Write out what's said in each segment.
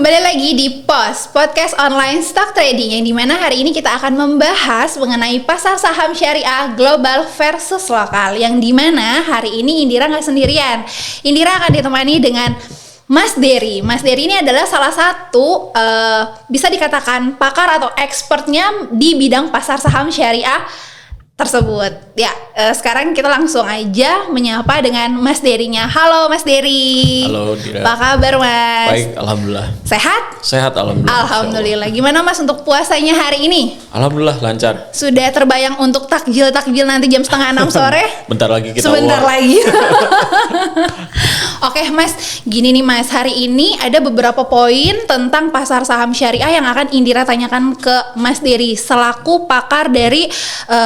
Kembali lagi di podcast online stock trading, yang dimana hari ini kita akan membahas mengenai pasar saham syariah global versus lokal, yang dimana hari ini Indira nggak sendirian. Indira akan ditemani dengan Mas Dery. Mas Dery ini adalah salah satu bisa dikatakan pakar atau expertnya di bidang pasar saham syariah tersebut. Ya, sekarang kita langsung aja menyapa dengan Mas Dery-nya. Halo Mas Dery. Halo Dira. Apa kabar Mas? Baik, alhamdulillah. Sehat? Sehat, alhamdulillah. Alhamdulillah. Gimana Mas untuk puasanya hari ini? Alhamdulillah lancar. Sudah terbayang untuk takjil nanti jam 5:30 sore? Bentar lagi kita Sebentar lagi. Oke Mas, gini nih Mas, hari ini ada beberapa poin tentang pasar saham syariah yang akan Indira tanyakan ke Mas Dery selaku pakar dari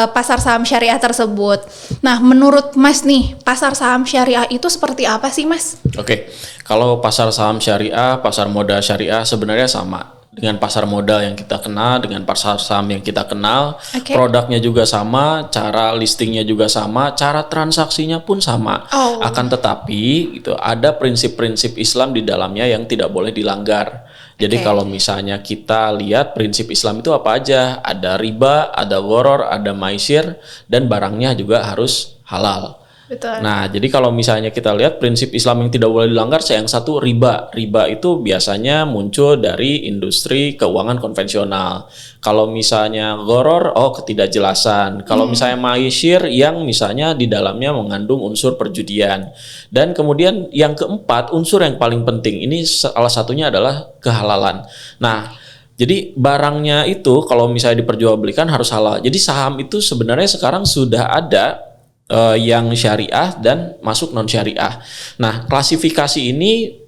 pasar saham syariah tersebut. Nah, menurut Mas nih, pasar saham syariah itu seperti apa sih Mas? Oke, kalau pasar saham syariah, pasar modal syariah sebenarnya sama dengan pasar modal yang kita kenal, dengan pasar saham yang kita kenal. Okay. Produknya juga sama, cara listingnya juga sama, cara transaksinya pun sama. Akan tetapi gitu, ada prinsip-prinsip Islam di dalamnya yang tidak boleh dilanggar. Jadi kalau misalnya kita lihat prinsip Islam itu apa aja, ada riba, ada gharar, ada maisir, dan barangnya juga harus halal. Betul. Nah, jadi kalau misalnya kita lihat prinsip Islam yang tidak boleh dilanggar, yang satu riba. Riba itu biasanya muncul dari industri keuangan konvensional. Kalau misalnya gharar, ketidakjelasan. Kalau misalnya maisir, yang misalnya di dalamnya mengandung unsur perjudian. Dan kemudian yang keempat, unsur yang paling penting, ini salah satunya adalah kehalalan. Nah, jadi barangnya itu kalau misalnya diperjualbelikan harus halal. Jadi saham itu sebenarnya sekarang sudah ada yang syariah dan masuk non syariah. Nah, klasifikasi ini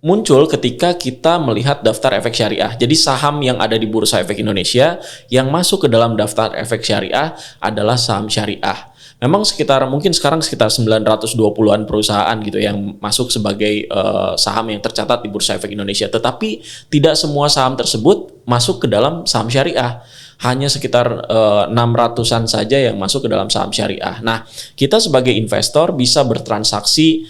muncul ketika kita melihat daftar efek syariah. Jadi saham yang ada di Bursa Efek Indonesia yang masuk ke dalam daftar efek syariah adalah saham syariah. Memang mungkin sekarang sekitar 920-an perusahaan gitu yang masuk sebagai saham yang tercatat di Bursa Efek Indonesia. Tetapi tidak semua saham tersebut masuk ke dalam saham syariah. Hanya sekitar 600-an saja yang masuk ke dalam saham syariah. Nah, kita sebagai investor bisa bertransaksi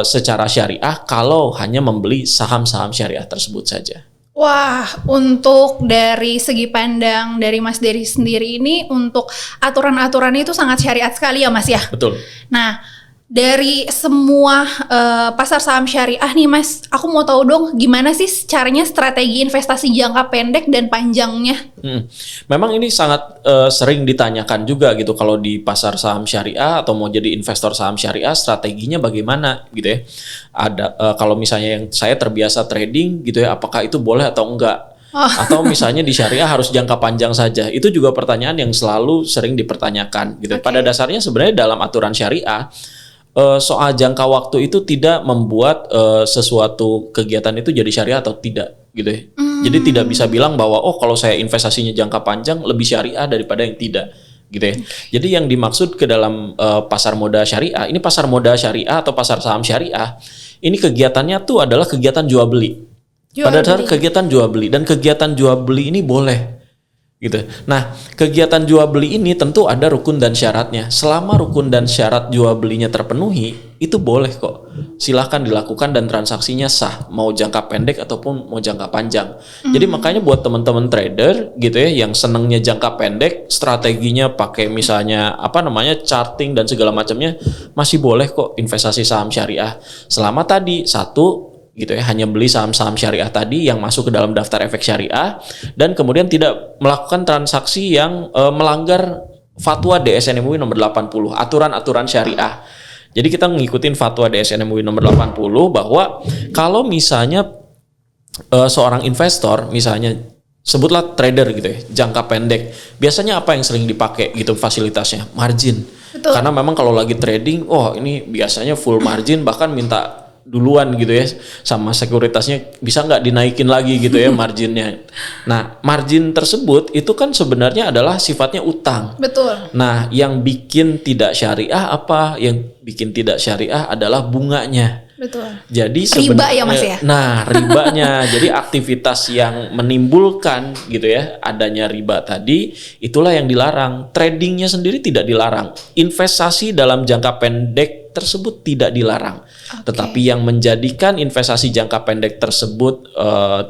secara syariah kalau hanya membeli saham-saham syariah tersebut saja. Wah, untuk dari segi pandang dari Mas Dery sendiri ini, untuk aturan-aturan itu sangat syariat sekali ya Mas ya? Betul. Nah, dari semua pasar saham syariah nih Mas, aku mau tahu dong gimana sih caranya strategi investasi jangka pendek dan panjangnya? Memang ini sangat sering ditanyakan juga gitu, kalau di pasar saham syariah atau mau jadi investor saham syariah strateginya bagaimana gitu ya. Ada kalau misalnya yang saya terbiasa trading gitu ya, apakah itu boleh atau enggak? Atau misalnya di syariah harus jangka panjang saja? Itu juga pertanyaan yang selalu sering dipertanyakan gitu. Pada dasarnya sebenarnya dalam aturan syariah soal jangka waktu itu tidak membuat sesuatu kegiatan itu jadi syariah atau tidak gitu ya. Jadi tidak bisa bilang bahwa kalau saya investasinya jangka panjang lebih syariah daripada yang tidak gitu ya. Jadi yang dimaksud ke dalam pasar modal syariah, ini pasar modal syariah atau pasar saham syariah, ini kegiatannya tuh adalah kegiatan jual beli. Pada dasar kegiatan jual beli, dan kegiatan jual beli ini boleh gitu. Nah, kegiatan jual beli ini tentu ada rukun dan syaratnya. Selama rukun dan syarat jual belinya terpenuhi, itu boleh kok. Silakan dilakukan dan transaksinya sah, mau jangka pendek ataupun mau jangka panjang. Jadi makanya buat teman-teman trader gitu ya, yang senengnya jangka pendek, strateginya pakai misalnya charting dan segala macamnya, masih boleh kok investasi saham syariah. Selama tadi satu gitu ya, hanya beli saham-saham syariah tadi yang masuk ke dalam daftar efek syariah, dan kemudian tidak melakukan transaksi yang melanggar fatwa DSN MUI nomor 80, aturan-aturan syariah. Jadi kita ngikutin fatwa DSN MUI nomor 80 bahwa kalau misalnya seorang investor, misalnya sebutlah trader gitu ya, jangka pendek, biasanya apa yang sering dipakai gitu fasilitasnya? Margin. Betul. Karena memang kalau lagi trading, ini biasanya full margin, bahkan minta duluan gitu ya sama sekuritasnya, bisa nggak dinaikin lagi gitu ya marginnya. Nah, margin tersebut itu kan sebenarnya adalah sifatnya utang. Betul. Nah, yang bikin tidak syariah apa? Yang bikin tidak syariah adalah bunganya. Betul. Jadi riba ya Mas ya. Nah, ribanya. Jadi aktivitas yang menimbulkan gitu ya adanya riba tadi, itulah yang dilarang. Tradingnya sendiri tidak dilarang. Investasi dalam jangka pendek pendek tersebut tidak dilarang. Tetapi yang menjadikan investasi jangka pendek tersebut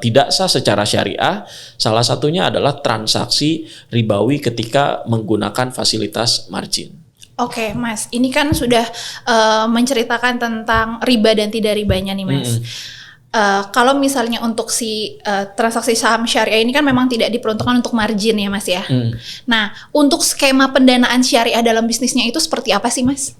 tidak sah secara syariah, salah satunya adalah transaksi ribawi ketika menggunakan fasilitas margin. Oke, Mas, ini kan sudah menceritakan tentang riba dan tidak ribanya nih, Mas. Kalau misalnya untuk si transaksi saham syariah ini kan memang tidak diperuntukkan untuk margin ya, Mas ya. Nah, untuk skema pendanaan syariah dalam bisnisnya itu seperti apa sih, Mas?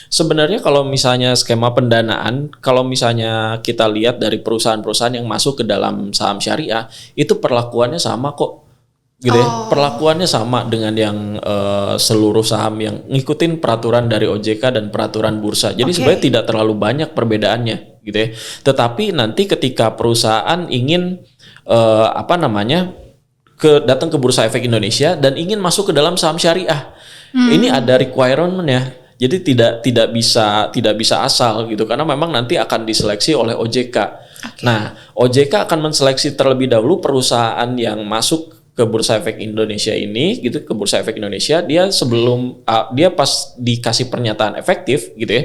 Sebenarnya kalau misalnya skema pendanaan, kalau misalnya kita lihat dari perusahaan-perusahaan yang masuk ke dalam saham syariah, itu perlakuannya sama kok. Gitu ya. Perlakuannya sama dengan yang seluruh saham yang ngikutin peraturan dari OJK dan peraturan bursa. Jadi sebenarnya tidak terlalu banyak perbedaannya, gitu ya. Tetapi nanti ketika perusahaan ingin datang ke Bursa Efek Indonesia dan ingin masuk ke dalam saham syariah, ini ada requirement ya. Jadi tidak bisa asal gitu, karena memang nanti akan diseleksi oleh OJK. Nah, OJK akan menseleksi terlebih dahulu perusahaan yang masuk ke Bursa Efek Indonesia ini, gitu, ke Bursa Efek Indonesia, dia sebelum dia pas dikasih pernyataan efektif, gitu ya.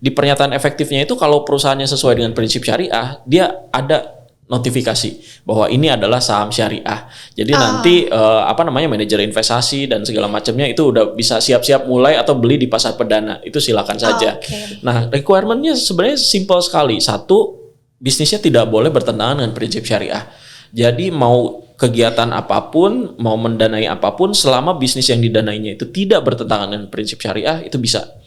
Di pernyataan efektifnya itu kalau perusahaannya sesuai dengan prinsip syariah, dia ada notifikasi bahwa ini adalah saham syariah. Jadi nanti manajer investasi dan segala macamnya itu udah bisa siap-siap mulai atau beli di pasar perdana. Itu silakan saja. Nah, requirement-nya sebenarnya simple sekali. Satu, bisnisnya tidak boleh bertentangan dengan prinsip syariah. Jadi mau kegiatan apapun, mau mendanai apapun, selama bisnis yang didanainya itu tidak bertentangan dengan prinsip syariah, itu bisa.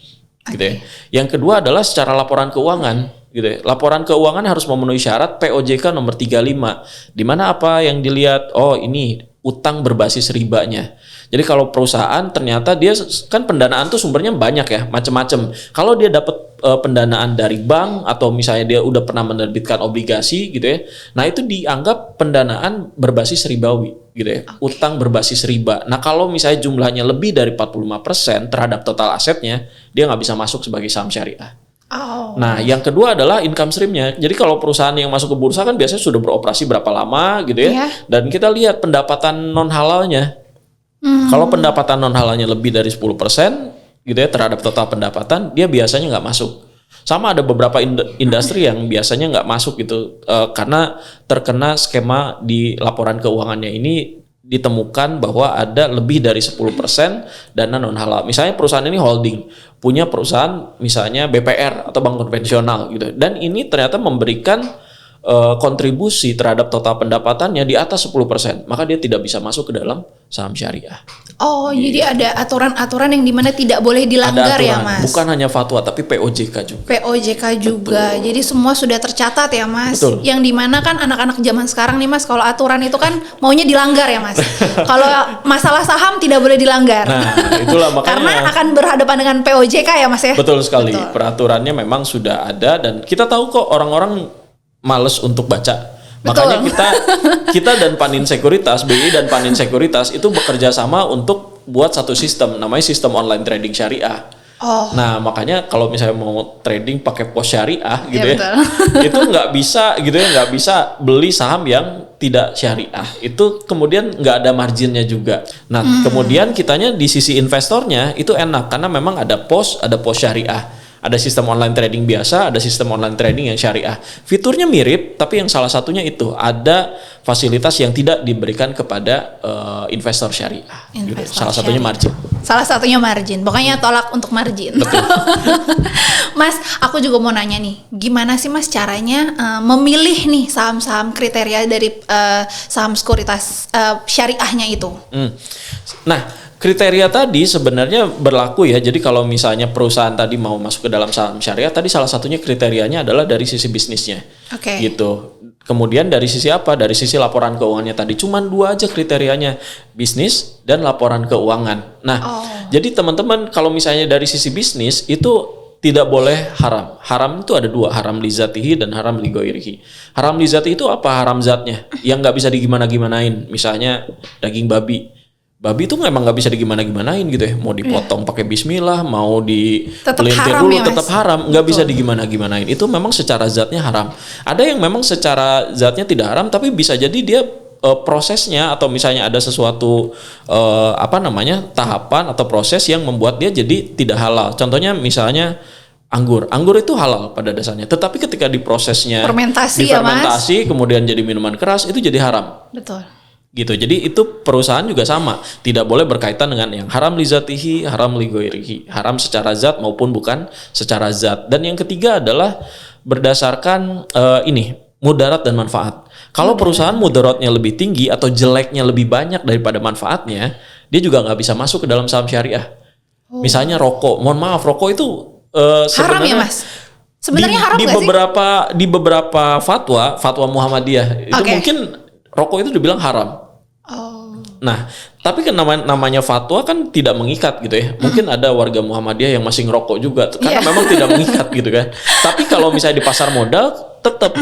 Gitu ya. Yang kedua adalah secara laporan keuangan. Gitu ya. Laporan keuangan harus memenuhi syarat POJK nomor 35. Di mana apa yang dilihat? Oh, ini utang berbasis ribanya. Jadi kalau perusahaan ternyata dia kan pendanaan tuh sumbernya banyak ya, macam-macam. Kalau dia dapat pendanaan dari bank atau misalnya dia udah pernah menerbitkan obligasi gitu ya. Nah, itu dianggap pendanaan berbasis ribawi gitu ya. Utang berbasis riba. Nah, kalau misalnya jumlahnya lebih dari 45% terhadap total asetnya, dia nggak bisa masuk sebagai saham syariah. Nah, yang kedua adalah income stream-nya. Jadi kalau perusahaan yang masuk ke bursa kan biasanya sudah beroperasi berapa lama gitu ya. Dan kita lihat pendapatan non halalnya. Kalau pendapatan non halalnya lebih dari 10% gitu ya terhadap total pendapatan, dia biasanya nggak masuk. Sama ada beberapa industri yang biasanya nggak masuk gitu karena terkena skema di laporan keuangannya ini ditemukan bahwa ada lebih dari 10% dana non halal. Misalnya perusahaan ini holding, punya perusahaan misalnya BPR atau bank konvensional gitu. Dan ini ternyata memberikan kontribusi terhadap total pendapatannya di atas 10%, maka dia tidak bisa masuk ke dalam saham syariah. Jadi ada aturan-aturan yang dimana tidak boleh dilanggar ya, Mas? Bukan hanya fatwa, tapi POJK juga. POJK juga. Betul. Jadi semua sudah tercatat ya, Mas? Betul. Yang dimana kan anak-anak zaman sekarang nih, Mas, kalau aturan itu kan maunya dilanggar ya, Mas? Kalau masalah saham tidak boleh dilanggar. Nah, itulah makanya. Karena akan berhadapan dengan POJK ya, Mas ya? Betul sekali. Betul. Peraturannya memang sudah ada dan kita tahu kok orang-orang males untuk baca. Makanya kita dan Panin Sekuritas, BI dan Panin Sekuritas itu bekerja sama untuk buat satu sistem, namanya sistem online trading syariah. Nah, makanya kalau misalnya mau trading pakai pos syariah gitu ya, itu nggak bisa gitu ya, nggak bisa beli saham yang tidak syariah. Itu kemudian nggak ada marginnya juga. Nah, kemudian kitanya di sisi investornya itu enak karena memang ada pos syariah. Ada sistem online trading biasa, ada sistem online trading yang syariah. Fiturnya mirip, tapi yang salah satunya itu ada fasilitas yang tidak diberikan kepada investor syariah. Salah satunya margin. Salah satunya margin. Pokoknya tolak untuk margin. Betul. Mas, aku juga mau nanya nih, gimana sih Mas caranya memilih nih saham-saham kriteria dari saham sekuritas syariahnya itu? Nah, kriteria tadi sebenarnya berlaku ya. Jadi kalau misalnya perusahaan tadi mau masuk ke dalam saham syariah, tadi salah satunya kriterianya adalah dari sisi bisnisnya. Gitu. Kemudian dari sisi apa? Dari sisi laporan keuangannya tadi. Cuman 2 aja kriterianya, bisnis dan laporan keuangan. Nah, jadi teman-teman kalau misalnya dari sisi bisnis itu tidak boleh haram. Haram itu ada 2, haram li zatihi dan haram li ghairihi. Haram li zatihi itu apa? Haram zatnya yang nggak bisa digimana-gimanain. Misalnya daging babi. Babi itu memang nggak bisa digimana-gimanain gitu ya. Mau dipotong pakai bismillah, mau dipelintir dulu ya, tetap haram. Nggak bisa digimana-gimanain. Itu memang secara zatnya haram. Ada yang memang secara zatnya tidak haram, tapi bisa jadi dia prosesnya atau misalnya ada sesuatu tahapan atau proses yang membuat dia jadi tidak halal. Contohnya misalnya Anggur itu halal pada dasarnya, tetapi ketika diprosesnya Fermentasi ya, Mas. difermentasi kemudian jadi minuman keras itu jadi haram. Betul. Gitu. Jadi itu perusahaan juga sama, tidak boleh berkaitan dengan yang haram li zatihi, haram li ghairihi, haram secara zat maupun bukan secara zat. Dan yang ketiga adalah berdasarkan mudarat dan manfaat. Kalau perusahaan mudaratnya lebih tinggi atau jeleknya lebih banyak daripada manfaatnya, dia juga nggak bisa masuk ke dalam saham syariah. Misalnya rokok, mohon maaf, rokok itu Haram ya, Mas? Sebenarnya haram di nggak sih? di beberapa fatwa Muhammadiyah itu mungkin rokok itu dibilang haram. Oh. Nah, tapi kan namanya fatwa kan tidak mengikat gitu ya. Mungkin ada warga Muhammadiyah yang masih ngerokok juga karena memang tidak mengikat gitu kan. Tapi kalau misalnya di pasar modal tetap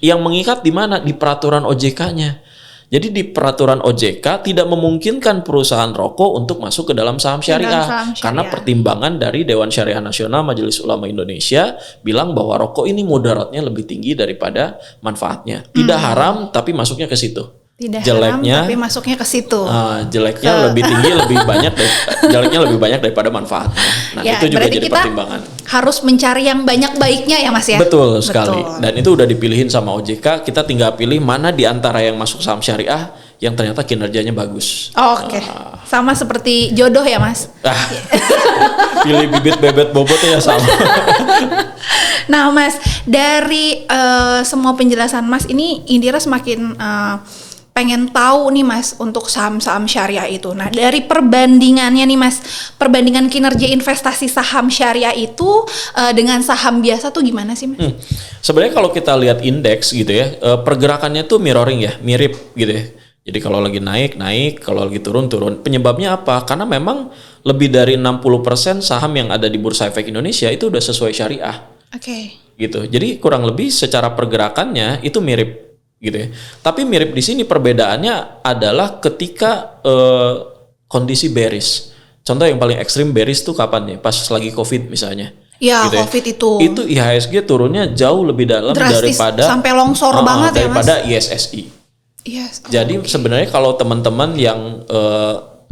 yang mengikat di mana? Di peraturan OJK-nya. Jadi di peraturan OJK tidak memungkinkan perusahaan rokok untuk masuk ke dalam saham syariah karena pertimbangan dari Dewan Syariah Nasional Majelis Ulama Indonesia bilang bahwa rokok ini mudaratnya lebih tinggi daripada manfaatnya. Tidak haram tapi masuknya ke situ. Tidak Jeleknya, haram tapi masuknya ke situ. Jeleknya lebih tinggi, jeleknya lebih banyak daripada manfaatnya. Nah, Ya, itu juga berarti jadi kita pertimbangan. harus mencari yang banyak baiknya ya, Mas ya. Betul sekali. Dan itu udah dipilihin sama OJK. Kita tinggal pilih mana di antara yang masuk saham syariah yang ternyata kinerjanya bagus. Oke. Sama seperti jodoh ya, Mas. Pilih bibit bebet bobotnya ya sama. Nah, Mas, dari semua penjelasan Mas ini Indira semakin pengen tahu nih, Mas, untuk saham-saham syariah itu. Nah, dari perbandingannya nih, Mas, perbandingan kinerja investasi saham syariah itu dengan saham biasa tuh gimana sih, Mas? Sebenarnya kalau kita lihat indeks gitu ya, pergerakannya tuh mirroring ya, mirip gitu ya. Jadi kalau lagi naik, kalau lagi turun. Penyebabnya apa? Karena memang lebih dari 60% saham yang ada di Bursa Efek Indonesia itu udah sesuai syariah. Oke. Gitu. Jadi kurang lebih secara pergerakannya itu mirip gitu ya. Tapi mirip di sini perbedaannya adalah ketika kondisi bearish. Contoh yang paling ekstrim bearish tuh kapan nih? Pas lagi COVID misalnya. Ya, gitu COVID ya. itu. Itu IHSG turunnya jauh lebih dalam drastis, daripada sampai longsor banget ya, Mas. daripada ISSI. Yes. Jadi sebenarnya kalau teman-teman yang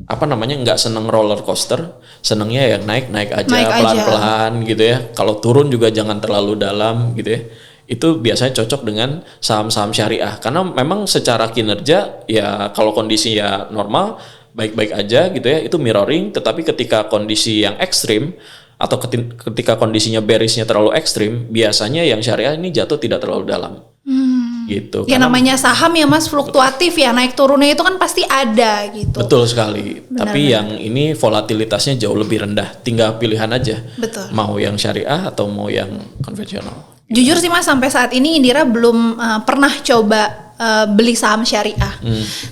nggak seneng roller coaster, senengnya yang naik aja pelan-pelan gitu ya. Kalau turun juga jangan terlalu dalam gitu ya. Itu biasanya cocok dengan saham-saham syariah karena memang secara kinerja ya kalau kondisi ya normal baik-baik aja gitu ya, itu mirroring. Tetapi ketika kondisi yang ekstrim atau ketika kondisinya bearishnya terlalu ekstrim, biasanya yang syariah ini jatuh tidak terlalu dalam. Gitu. Ya namanya saham ya, Mas, fluktuatif ya, naik turunnya itu kan pasti ada gitu. Betul sekali. Tapi yang ini volatilitasnya jauh lebih rendah. Tinggal pilihan aja. Betul. Mau yang syariah atau mau yang konvensional. Jujur sih, Mas, sampai saat ini Indira belum pernah coba beli saham syariah.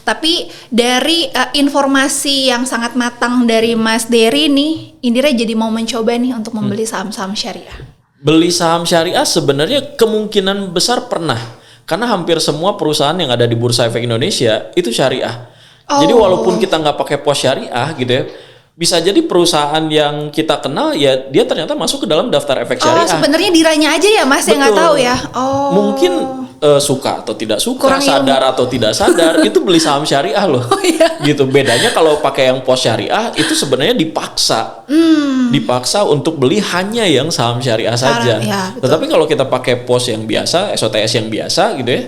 Tapi dari informasi yang sangat matang dari Mas Dery nih, Indira jadi mau mencoba nih untuk membeli saham-saham syariah. Beli saham syariah sebenarnya kemungkinan besar pernah. Karena hampir semua perusahaan yang ada di Bursa Efek Indonesia itu syariah. Jadi walaupun kita nggak pakai pos syariah gitu ya, bisa jadi perusahaan yang kita kenal ya dia ternyata masuk ke dalam daftar efek syariah. Sebenarnya diranya aja ya, Mas, yang nggak tahu ya. Mungkin suka atau tidak suka, sadar atau tidak sadar itu beli saham syariah loh. Gitu. Bedanya kalau pakai yang pos syariah itu sebenarnya dipaksa untuk beli hanya yang saham syariah saja. Tetapi kalau kita pakai pos yang biasa, SOTS yang biasa gitu ya,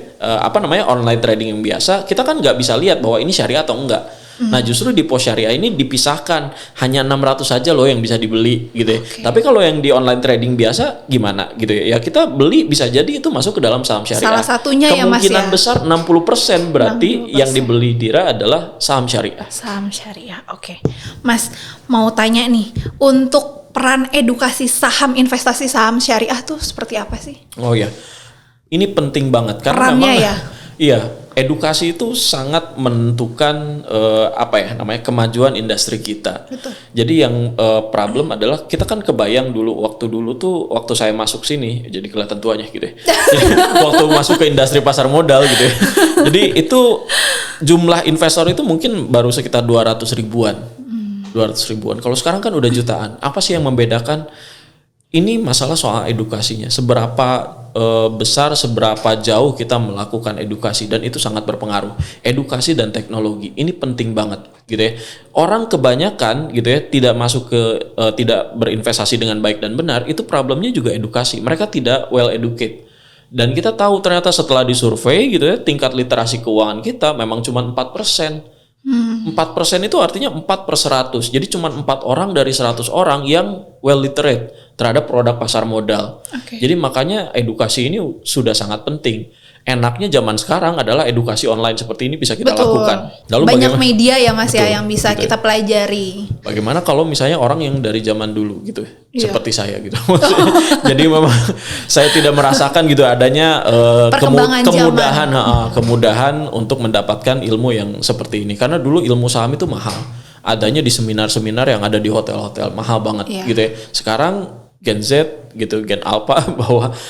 online trading yang biasa, kita kan nggak bisa lihat bahwa ini syariah atau enggak. Nah justru di pos syariah ini dipisahkan hanya 600 saja loh yang bisa dibeli gitu ya. Tapi kalau yang di online trading biasa gimana gitu ya? Ya kita beli bisa jadi itu masuk ke dalam saham syariah. Salah satunya ya, Mas, ya. Kemungkinan besar 60% berarti 60%. Yang dibeli Dira adalah saham syariah. Saham syariah. Oke. Mas mau tanya nih, untuk peran edukasi saham, investasi saham syariah tuh seperti apa sih? Oh ya. Ini penting banget karena perannya memang ya. Iya, edukasi itu sangat menentukan kemajuan industri kita. Betul. Jadi yang problem adalah kita kan kebayang waktu dulu saya masuk sini, jadi kelihatan tuanya gitu ya. Waktu masuk ke industri pasar modal gitu ya. Jadi itu jumlah investor itu mungkin baru sekitar 200 ribuan. 200 ribuan. Kalau sekarang kan udah jutaan. Apa sih yang membedakan? Ini masalah soal edukasinya. Seberapa besar seberapa jauh kita melakukan edukasi, dan itu sangat berpengaruh. Edukasi dan teknologi ini penting banget gitu ya. Orang kebanyakan gitu ya tidak berinvestasi dengan baik dan benar, itu problemnya juga edukasi. Mereka tidak well educated. Dan kita tahu ternyata setelah disurvei gitu ya, tingkat literasi keuangan kita memang cuma 4%. 4% itu artinya 4/100. Jadi cuma 4 orang dari 100 orang yang well literate terhadap produk pasar modal. Jadi makanya edukasi ini sudah sangat penting. Enaknya zaman sekarang adalah edukasi online seperti ini bisa kita lakukan. Lalu banyak media ya Mas ya yang bisa gitu kita pelajari. Bagaimana kalau misalnya orang yang dari zaman dulu gitu, seperti saya gitu. Jadi memang saya tidak merasakan gitu adanya kemudahan untuk mendapatkan ilmu yang seperti ini. Karena dulu ilmu saham itu mahal. Adanya di seminar-seminar yang ada di hotel-hotel, mahal banget gitu ya. Sekarang Gen Z gitu, Gen Alpha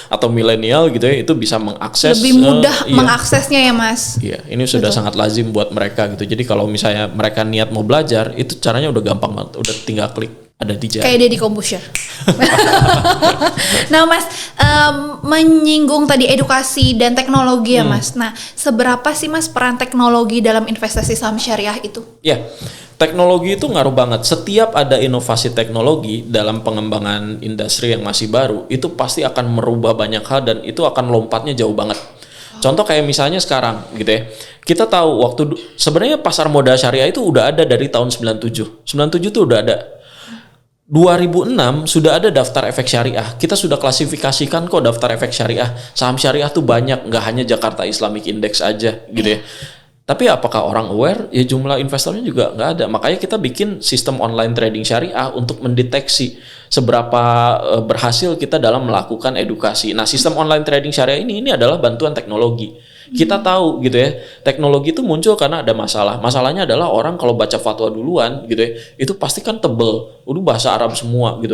atau milenial gitu ya, itu bisa mengakses, lebih mudah mengaksesnya ya Mas. Iya, ini sudah sangat lazim buat mereka gitu. Jadi kalau misalnya mereka niat mau belajar, itu caranya udah gampang banget, udah tinggal klik, ada di jari. Kayak Deddy Corbuzier. Nah Mas, menyinggung tadi edukasi dan teknologi ya Mas. Nah, seberapa sih Mas peran teknologi dalam investasi saham syariah itu? Ya, teknologi itu ngaruh banget. Setiap ada inovasi teknologi dalam pengembangan industri yang masih baru, itu pasti akan merubah banyak hal dan itu akan lompatnya jauh banget. Contoh kayak misalnya sekarang gitu ya. Kita tahu sebenarnya pasar modal syariah itu udah ada dari tahun 97. 97 itu udah ada. 2006 sudah ada daftar efek syariah. Kita sudah klasifikasikan kok daftar efek syariah. Saham syariah tuh banyak, nggak hanya Jakarta Islamic Index aja gitu ya. Tapi apakah orang aware? Ya jumlah investornya juga nggak ada. Makanya kita bikin sistem online trading syariah untuk mendeteksi seberapa berhasil kita dalam melakukan edukasi. Nah, sistem online trading syariah ini adalah bantuan teknologi. Kita tahu gitu ya, teknologi itu muncul karena ada masalah. Masalahnya adalah orang kalau baca fatwa duluan gitu ya, itu pasti kan tebel, udah bahasa Arab semua gitu.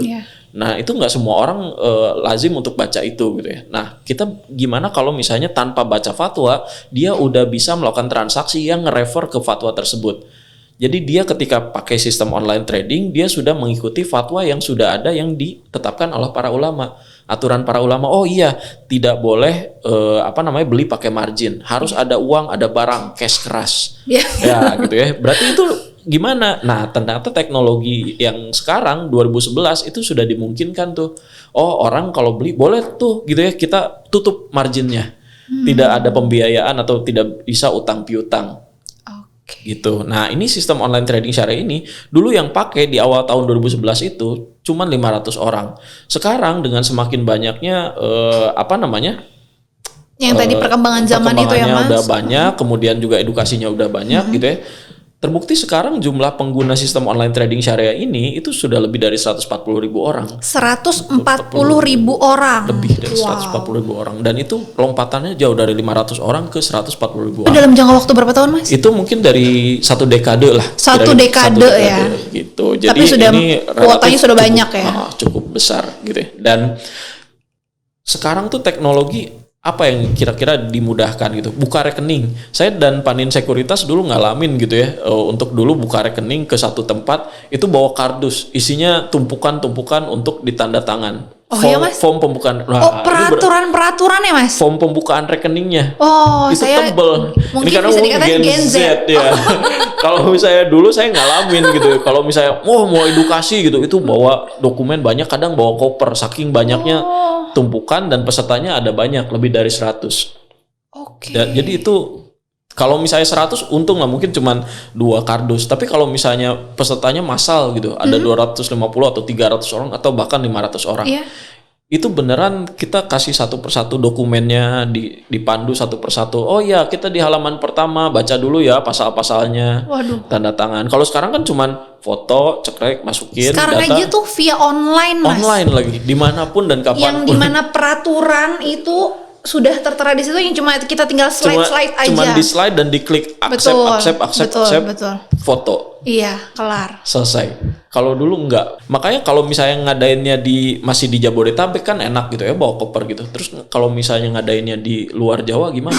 Nah, itu nggak semua orang lazim untuk baca itu gitu ya. Nah, kita gimana kalau misalnya tanpa baca fatwa, dia udah bisa melakukan transaksi yang nge-refer ke fatwa tersebut. Jadi dia ketika pakai sistem online trading, dia sudah mengikuti fatwa yang sudah ada yang ditetapkan oleh para ulama. Aturan para ulama, oh iya, tidak boleh beli pakai margin. Harus ada uang, ada barang, cash keras. Ya, gitu ya. Berarti itu gimana? Nah, ternyata teknologi yang sekarang 2011 itu sudah dimungkinkan tuh. Oh, orang kalau beli boleh tuh gitu ya, kita tutup marginnya. Tidak ada pembiayaan atau tidak bisa utang piutang. Gitu. Nah, ini sistem online trading syariah ini dulu yang pakai di awal tahun 2011 itu cuman 500 orang. Sekarang dengan semakin banyaknya yang tadi perkembangan zaman itu ya Mas. Udah banyak, kemudian juga edukasinya udah banyak gitu ya. Terbukti sekarang jumlah pengguna sistem online trading syariah ini itu sudah lebih dari 140.000 orang. 140.000 orang. Lebih dari 140.000 orang. Dan itu lompatannya jauh dari 500 orang ke 140.000 orang. Dalam jangka waktu berapa tahun Mas? Itu mungkin dari 1 dekade lah. Satu dekade ya. Gitu. Jadi tapi sudah ini kuotanya sudah banyak ya. Cukup besar gitu ya. Dan sekarang tuh teknologi apa yang kira-kira dimudahkan gitu, buka rekening. Saya dan Panin Sekuritas dulu ngalamin gitu ya, untuk dulu buka rekening ke satu tempat itu bawa kardus isinya tumpukan-tumpukan untuk ditanda tangan. Form pembukaan. Nah, peraturan ya Mas? Form pembukaan rekeningnya. Itu saya tebel. Mungkin ini karena bisa dikatakan Gen Z ya. Kalau misalnya dulu saya ngalamin gitu. Kalau misalnya mau edukasi gitu, itu bawa dokumen banyak, kadang bawa koper saking banyaknya tumpukan dan pesertanya ada banyak, lebih dari 100. Jadi itu kalau misalnya 100 untung lah, mungkin cuman 2 kardus. Tapi kalau misalnya pesertanya massal gitu, ada 250 atau 300 orang atau bahkan 500 orang. Itu beneran kita kasih satu persatu dokumennya, dipandu satu persatu. Oh ya, kita di halaman pertama baca dulu ya pasal-pasalnya. Tanda tangan. Kalau sekarang kan cuman foto, cekrek, masukin sekarang data. Aja tuh via online Mas. Online lagi, dimanapun dan kapanpun. Yang dimana peraturan itu sudah tertera di situ, yang cuma kita tinggal slide aja. Cuma di slide dan diklik accept, foto. Iya, kelar. Selesai. Kalau dulu enggak. Makanya kalau misalnya ngadainnya masih di Jabodetabek kan enak gitu ya, bawa koper gitu. Terus kalau misalnya ngadainnya di luar Jawa gimana?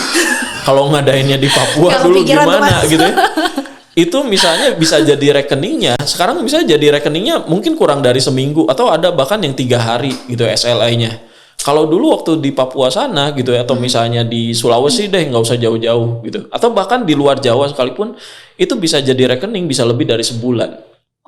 Kalau ngadainnya di Papua dulu gimana gitu ya? Itu misalnya bisa jadi rekeningnya. Sekarang misalnya jadi rekeningnya mungkin kurang dari seminggu atau ada bahkan yang 3 hari gitu SLA-nya. Kalau dulu waktu di Papua sana gitu ya, atau misalnya di Sulawesi deh, nggak usah jauh-jauh gitu. Atau bahkan di luar Jawa sekalipun, itu bisa jadi rekening bisa lebih dari sebulan.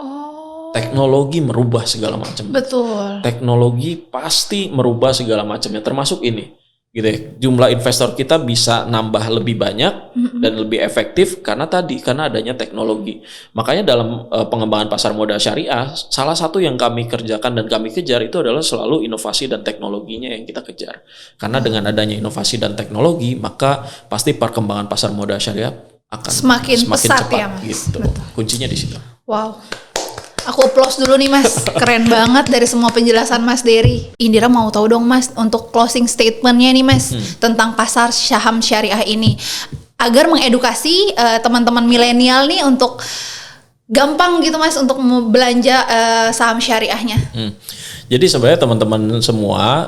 Oh, Teknologi merubah segala macam. betul. Teknologi pasti merubah segala macamnya, termasuk ini. Gitu ya. Jumlah investor kita bisa nambah lebih banyak dan lebih efektif karena adanya teknologi. Makanya dalam pengembangan pasar modal syariah, salah satu yang kami kerjakan dan kami kejar itu adalah selalu inovasi dan teknologinya yang kita kejar. Karena dengan adanya inovasi dan teknologi, maka pasti perkembangan pasar modal syariah akan Semakin pesat cepat ya, Mas. gitu. Betul. Kuncinya di situ. Wow. Aku applause dulu nih Mas, keren banget dari semua penjelasan Mas Dery. Indira mau tahu dong Mas, untuk closing statementnya nih Mas, tentang pasar saham syariah ini. Agar mengedukasi teman-teman milenial nih untuk gampang gitu Mas, untuk belanja saham syariahnya. Jadi sebenarnya teman-teman semua,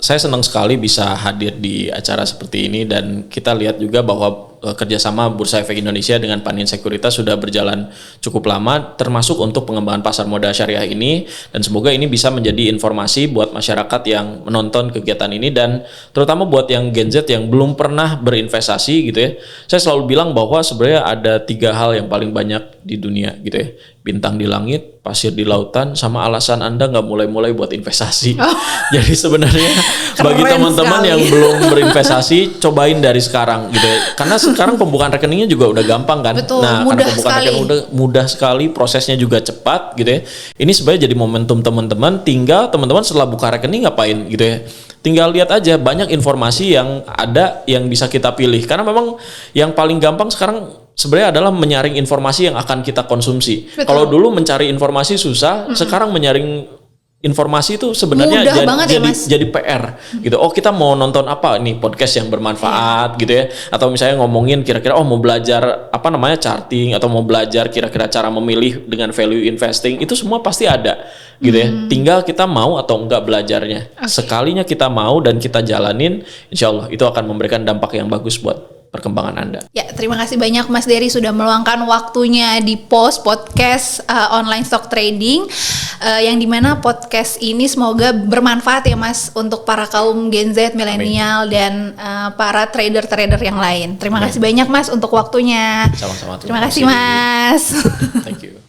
saya senang sekali bisa hadir di acara seperti ini dan kita lihat juga bahwa kerjasama Bursa Efek Indonesia dengan Panin Sekuritas sudah berjalan cukup lama, termasuk untuk pengembangan pasar modal syariah ini, dan semoga ini bisa menjadi informasi buat masyarakat yang menonton kegiatan ini dan terutama buat yang Gen Z yang belum pernah berinvestasi gitu ya. Saya selalu bilang bahwa sebenarnya ada 3 hal yang paling banyak di dunia gitu ya: bintang di langit, pasir di lautan, sama alasan Anda nggak mulai-mulai buat investasi. Jadi sebenarnya bagi teman-teman yang belum berinvestasi, cobain dari sekarang gitu ya. Karena sekarang pembukaan rekeningnya juga udah gampang kan. Betul, Nah, mudah karena pembukaan sekali. rekening udah mudah sekali, prosesnya juga cepat gitu ya. Ini sebenarnya jadi momentum teman-teman, tinggal teman-teman setelah buka rekening ngapain gitu ya. Tinggal lihat aja, banyak informasi yang ada yang bisa kita pilih. Karena memang yang paling gampang sekarang sebenarnya adalah menyaring informasi yang akan kita konsumsi. Betul. Kalau dulu mencari informasi susah, sekarang menyaring informasi itu sebenarnya Mudah banget ya, Mas. jadi PR gitu. Oh, kita mau nonton apa nih, podcast yang bermanfaat gitu ya. Atau misalnya ngomongin kira-kira mau belajar charting, atau mau belajar kira-kira cara memilih dengan value investing, itu semua pasti ada gitu ya. Tinggal kita mau atau enggak belajarnya. Sekalinya kita mau dan kita jalanin, insya Allah itu akan memberikan dampak yang bagus buat perkembangan Anda. Ya, terima kasih banyak Mas Dery sudah meluangkan waktunya di podcast online stock trading, yang dimana podcast ini semoga bermanfaat ya Mas untuk para kaum Gen Z, milenial, dan para trader-trader yang lain. Terima kasih banyak Mas untuk waktunya. Sama-sama. Terima kasih Mas. Thank you.